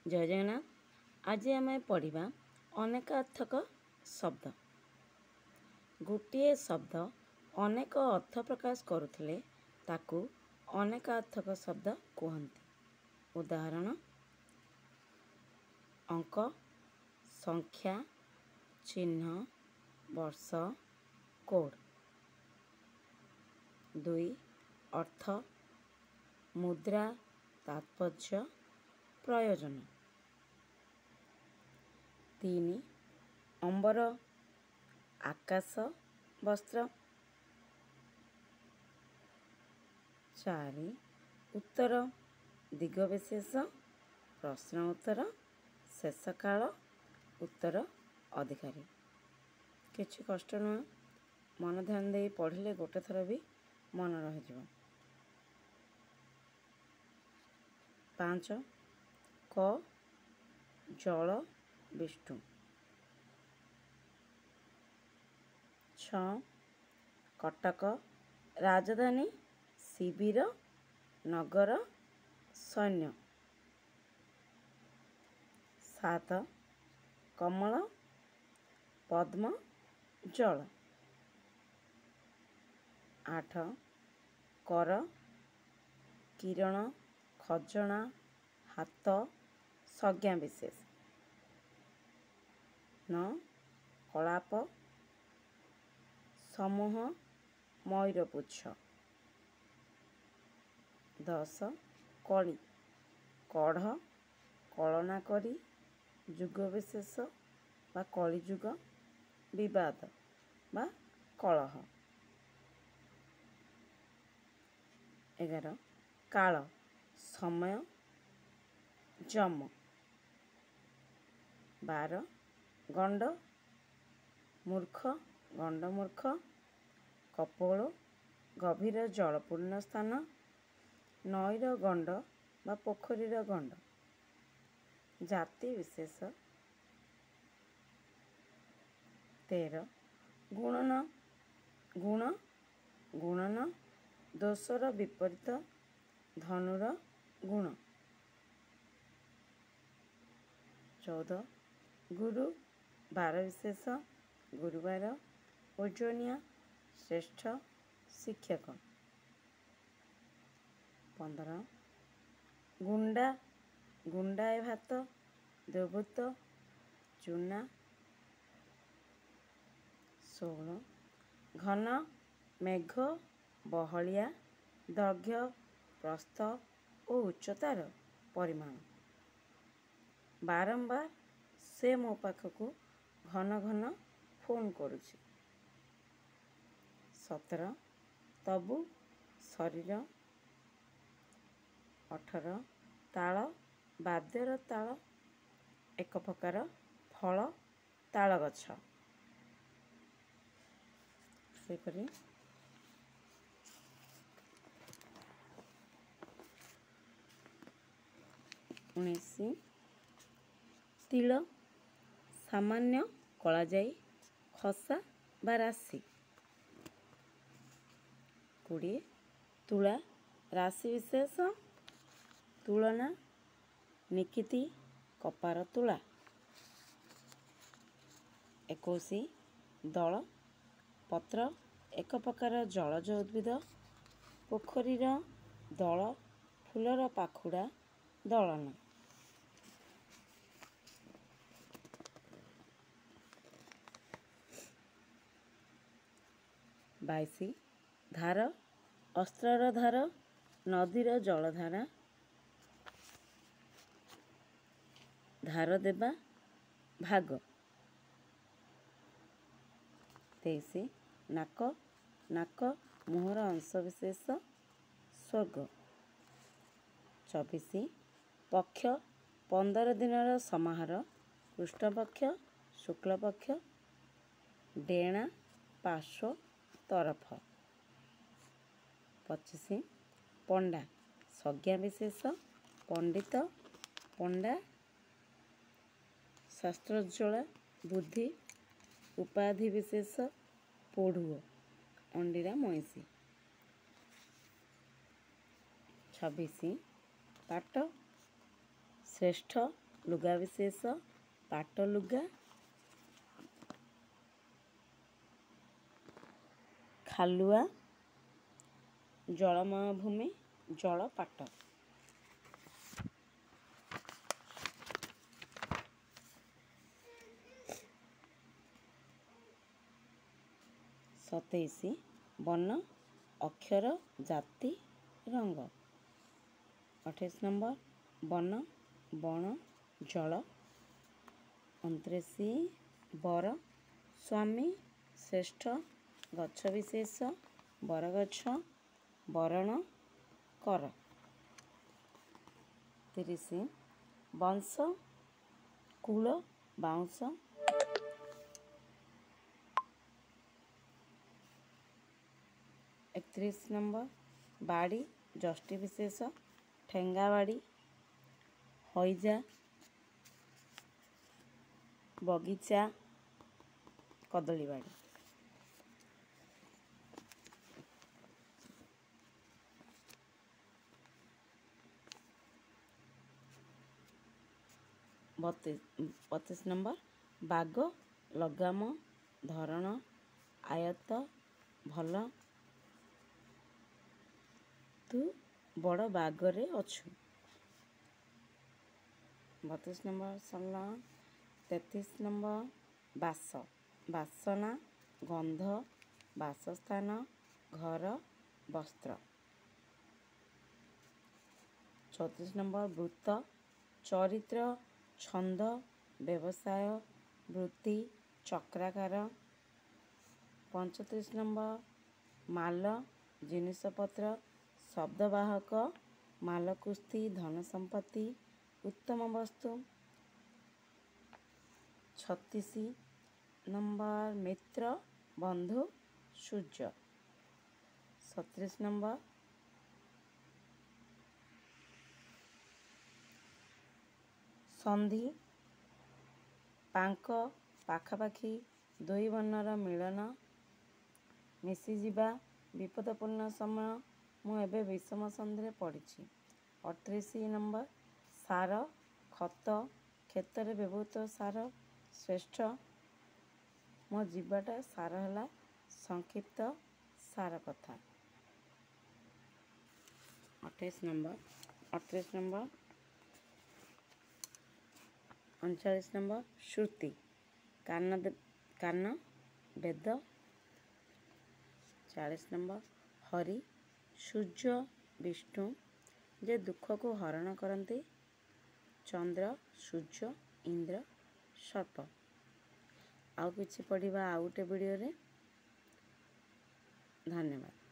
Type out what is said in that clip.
जय जगन्नाथ। आज आम पढ़ा अनेकार्थक शब्द। गोटे शब्द अनेक अर्थ प्रकाश करुले ताकू अनेकार्थक शब्द कहते। उदाहरण अंक, संख्या, चिन्ह, वर्ष, कोड। 2 अर्थ, मुद्रा, तात्पर्य, प्रयोजन। 3 अंबर, आकाश, वस्त्र। 4 उत्तर, दिगविशेष, प्रश्न उत्तर, शेष काल, उत्तर अधिकारी। किसी कष्ट नुह, मन ध्यान दे पढ़िले गोटे थर भी मन रही। 5 क जल विष्णु। 6 कटक राजधानी, शिविर, नगर, सैन्य। 7 कमल, पद्म, जल। 8 कर, किरण, खजना, हाथ, संज्ञा विशेष। 9 कलाप, समूह, मयूरपुच्छ। 10 कली, कढ़, कलना करी, जुग विशेष बा कलिजुग, विवाद बा कलह। 11 काल, समय, जम। 12 गंड, मूर्ख, गंड मूर्ख, कपोल, गभीर जलपूर्ण स्थान, नईर गंड बा पोखरीर गंड। जाति विशेष। 13 गुणन, गुण, गुणन, दोषर विपरीत, धनुर गुण। 14 गुरु, बार विशेष, गुरुवार, ओजनिया, श्रेष्ठ, शिक्षक। 15 गुंडा, गुंडाए भात, देवभूत, चूना। 16 घन, मेघ, बहलिया, दैर्घ्य, प्रस्थ और उच्चतार परिमाण। बारंबार से मो पाखकू घन घन फोन करुछि। 17 तबु, शरीर। 18 ताल, बाद्यर ताल, एक प्रकार फल, ताल गछ। सेपरि 19 तिल, सामान्य, कला जाई, खसा बा राशि। 20 तुला, राशि विशेष, तुलना, निकिति, कपार तुला। 21 दल, पत्र, एक प्रकार जलज उद्भिद, पोखरीर दल, फूलर पाखुड़ा, दलन। 22 धार, अस्त्रर धार, नदीर जलधारा, धार देवा, भाग। 23 नाक, नाक, मुहर अंश विशेष, स्वर्ग। 24 पक्ष, 15 दिनर समाहार, कृष्णपक्ष, शुक्लपक्ष, डेणा, पार्श्व, तरफ। 25 पंडा, संज्ञा विशेष, पंडित, पंडा, शास्त्रोज्ज्वला, बुद्धि, उपाधि विशेष, पढ़ुओ, अंडीरा मईसी। 26 पाट, श्रेष्ठ, ଲୁଗା ବିଶେଷ ପାଟ ଲୁଗା ଖାଲୁଆ ଜଳମୟ ଭୂମି ଜଳପାଟ। 27 ବନ ଅକ୍ଷର ଜାତି ରଙ୍ଗ। 28 ନମ୍ବର ବନ ବଣ ଜଳ। 29 ବର ସ୍ୱାମୀ ଶ୍ରେଷ୍ଠ ଗଛ ବିଶେଷ ବରଗଛ ବରଣ କର। 30 ବଂଶ କୂଳ ବାଉଁଶ। 31 ନମ୍ବର ବାଡ଼ି ଯଷ୍ଟି ବିଶେଷ ଠେଙ୍ଗା ବାଡ଼ି ହଇଜା ବଗିଚା କଦଳୀ ବାଡ଼ି। 32 ନମ୍ବର ବାଗ ଲଗାମ ଧରଣ ଆୟତ ଭଲ ତୁ ବଡ଼ ବାଗରେ ଅଛୁ। 32 ନମ୍ବର ସରିଲା। 33 ନମ୍ବର ବାସ ବାସନା ଗନ୍ଧ ବାସସ୍ଥାନ ଘର ବସ୍ତ୍ର। 34 ନମ୍ବର ବୃତ୍ତ ଚରିତ୍ର ଛନ୍ଦ ବ୍ୟବସାୟ ବୃତ୍ତି ଚକ୍ରାକାର। 35 ନମ୍ବର ମାଲ ଜିନିଷପତ୍ର ଶବ୍ଦବାହକ ମାଲ କୁସ୍ତି ଧନ ସମ୍ପତ୍ତି ଉତ୍ତମ ବସ୍ତୁ। 36 ନମ୍ବର ମିତ୍ର ବନ୍ଧୁ ସୂର୍ଯ୍ୟ। 37 ନମ୍ବର ସନ୍ଧି ପାଙ୍କ ପାଖାପାଖି ଦୁଇ ବର୍ଣ୍ଣର ମିଳନ ମିଶିଯିବା ବିପଦପୂର୍ଣ୍ଣ ସମୟ ମୁଁ ଏବେ ବିଷମ ସନ୍ଧିରେ ପଡ଼ିଛି। 38 ନମ୍ବର ସାର ଖତ କ୍ଷେତରେ ବ୍ୟବହୃତ ସାର ଶ୍ରେଷ୍ଠ ମୋ ଯିବାଟା ସାର ହେଲା ସଂକ୍ଷିପ୍ତ ସାର କଥା। 38 ନମ୍ବର 39 ନମ୍ବର ଶ୍ରୁତି କାନ ବେଦ। 40 ନମ୍ବର ହରି ସୂର୍ଯ୍ୟ ବିଷ୍ଣୁ ଯେ ଦୁଃଖକୁ ହରଣ କରନ୍ତି ଚନ୍ଦ୍ର ସୂର୍ଯ୍ୟ ଇନ୍ଦ୍ର ସର୍ପ। ଆଉ କିଛି ପଢ଼ିବା ଆଉ ଗୋଟେ ଭିଡ଼ିଓରେ। ଧନ୍ୟବାଦ।